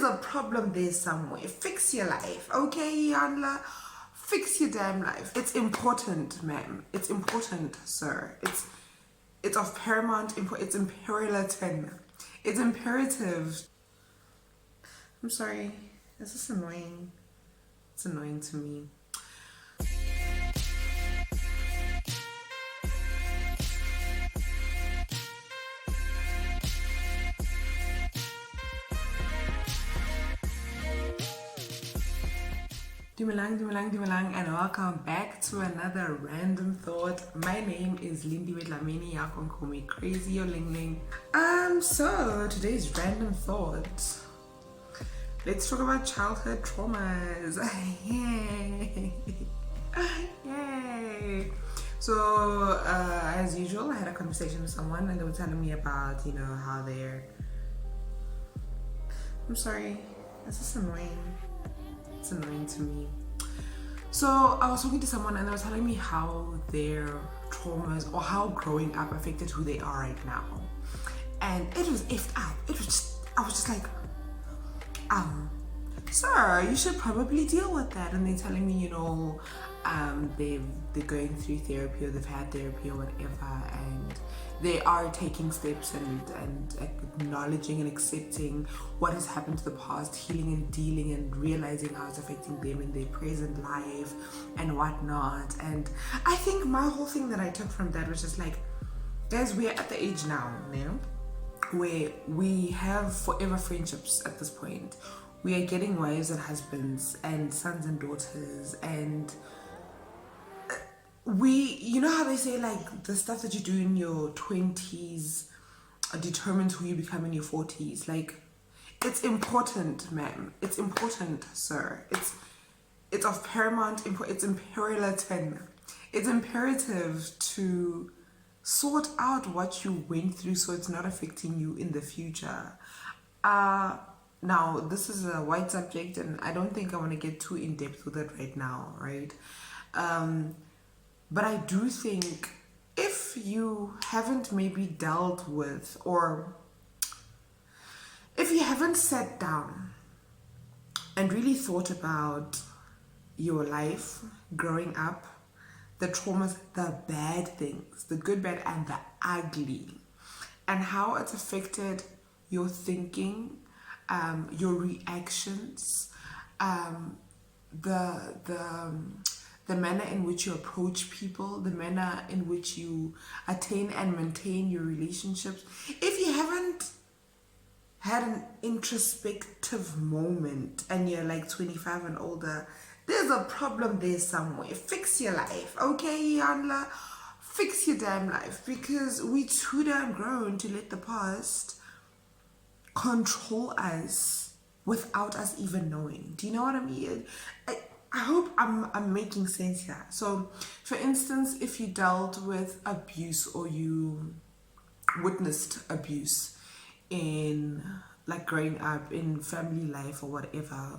There's a problem there somewhere. Fix your life, okay, Yanla? Fix your damn life. It's important, ma'am. It's important, sir. It's of paramount importance. It's imperative. It's imperative. I'm sorry. Is this annoying? It's annoying to me. Dumelang, and welcome back to another random thought. My name is Lindy Wedlamini. You can call me Crazy or Ling Ling. So today's random thought. Let's talk about childhood traumas. Yay! Yay! So as usual, I had a conversation with someone, and they were telling me about how they're. I'm sorry. Is this annoying? It's annoying to me. So I was talking to someone and they were telling me how their traumas or how growing up affected who they are right now. And it was effed up. I was just like, sir, you should probably deal with that. And they're telling me, they're going through therapy or they've had therapy or whatever, and they are taking steps and acknowledging and accepting what has happened to the past, healing and dealing and realizing how it's affecting them in their present life and whatnot. And I think my whole thing that I took from that was just like, guys, we're at the age now, where we have forever friendships at this point. We are getting wives and husbands and sons and daughters, and you know how they say like the stuff that you do in your 20s determines who you become in your 40s. Like, it's important, ma'am. It's important, sir. It's of paramount importance. It's imperative. It's imperative to sort out what you went through so it's not affecting you in the future. Now, this is a wide subject, and I don't think I want to get too in depth with it right now, right? But I do think if you haven't maybe dealt with, or if you haven't sat down and really thought about your life growing up, the traumas, the bad things, the good, bad, and the ugly, and how it's affected your thinking, your reactions, the manner in which you approach people, the manner in which you attain and maintain your relationships. If you haven't had an introspective moment and you're like 25 and older, there's a problem there somewhere. Fix your life, okay, Yanla? Fix your damn life, because we too damn grown to let the past control us without us even knowing. Do you know what I mean? I hope I'm making sense here. So, for instance, if you dealt with abuse or you witnessed abuse in like growing up in family life or whatever,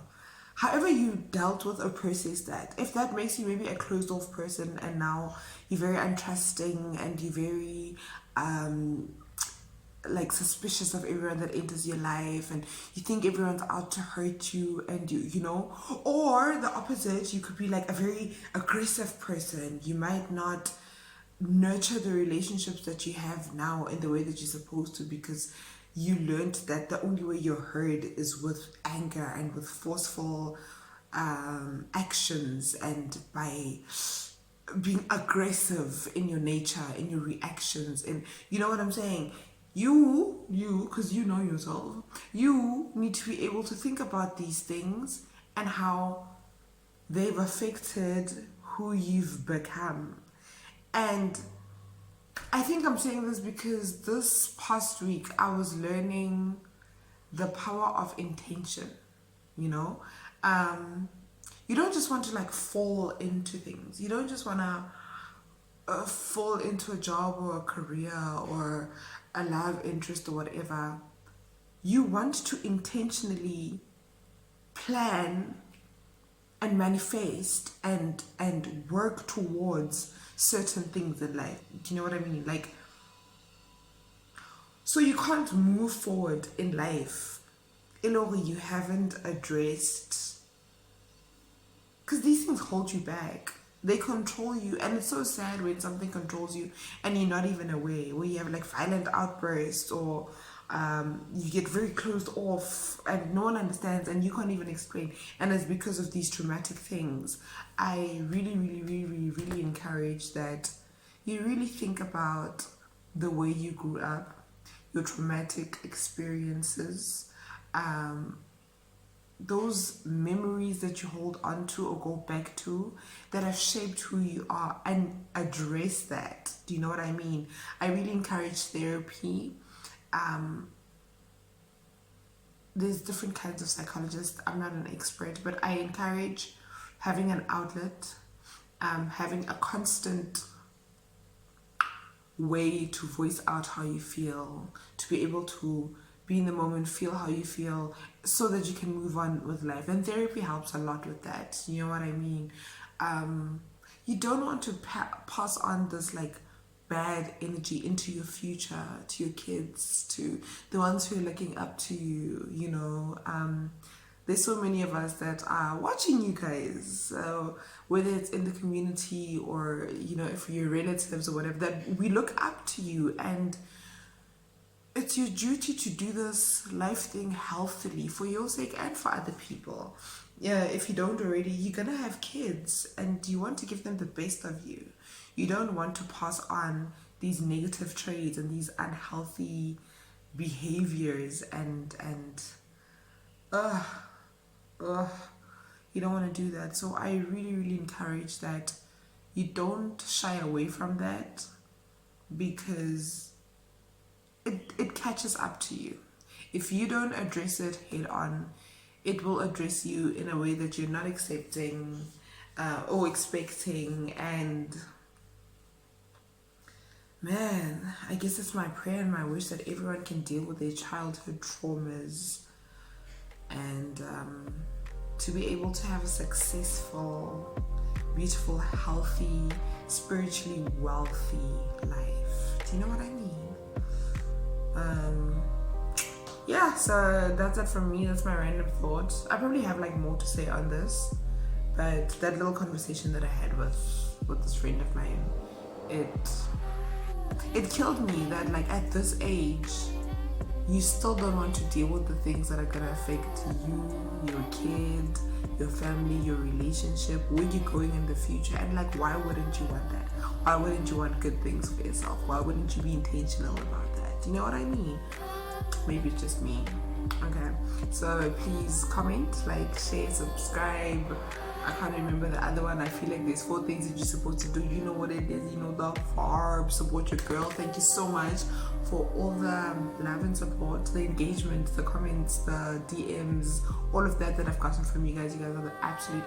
however you dealt with or processed that, if that makes you maybe a closed off person and now you're very untrusting and you're very like suspicious of everyone that enters your life, and you think everyone's out to hurt you, and or the opposite, you could be like a very aggressive person. You might not nurture the relationships that you have now in the way that you're supposed to, because you learned that the only way you're heard is with anger and with forceful actions and by being aggressive in your nature, in your reactions, and you know what I'm saying? You, because you know yourself, you need to be able to think about these things and how they've affected who you've become. And I think I'm saying this because this past week I was learning the power of intention. You don't just want to like fall into things. You don't just want to fall into a job or a career or a love interest or whatever. You want to intentionally plan and manifest and work towards certain things in life. Do you know what I mean? Like, so you can't move forward in life Ilori, you haven't addressed, because these things hold you back. They control you, and it's so sad when something controls you and you're not even aware, where you have like violent outbursts, or you get very closed off and no one understands and you can't even explain, and it's because of these traumatic things. I really, really, really, really, really encourage that you really think about the way you grew up, your traumatic experiences, those memories that you hold on to or go back to that have shaped who you are, and address that. Do you know what I mean? I really encourage therapy. There's different kinds of psychologists. I'm not an expert, but I encourage having an outlet, having a constant way to voice out how you feel, to be able to be in the moment, feel how you feel, so that you can move on with life. And therapy helps a lot with that. You know what I mean? You don't want to pass on this like bad energy into your future, to your kids, to the ones who are looking up to you. You know, there's so many of us that are watching you guys, whether it's in the community or, you know, if you're relatives or whatever, that we look up to you, and it's your duty to do this life thing healthily for your sake and for other people. Yeah, if you don't already, you're gonna have kids and you want to give them the best of you. You don't want to pass on these negative traits and these unhealthy behaviors, and you don't want to do that. So I really, really encourage that you don't shy away from that, because it catches up to you. If you don't address it head on, it will address you in a way that you're not accepting or expecting. And man, I guess it's my prayer and my wish that everyone can deal with their childhood traumas, and to be able to have a successful, beautiful, healthy, spiritually wealthy life. Do you know what I mean? Yeah, so that's it from me. That's my random thoughts. I probably have like more to say on this, but that little conversation that I had with this friend of mine, it killed me that like at this age you still don't want to deal with the things that are gonna affect you, your kid, your family, your relationship, where you're going in the future. And like, why wouldn't you want that? Why wouldn't you want good things for yourself? Why wouldn't you be intentional about that? Do you know what I mean? Maybe it's just me. Okay, so please comment, like, share, subscribe. I can't remember the other one. I feel like there's 4 things that you're supposed to do. You know what it is. You know, the vibe. Support your girl. Thank you so much for all the love and support, the engagement, the comments, the DMs, all of that I've gotten from you guys. You guys are the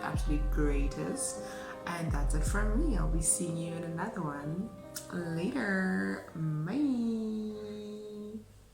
absolute greatest. And that's it from me. I'll be seeing you in another one later. Bye.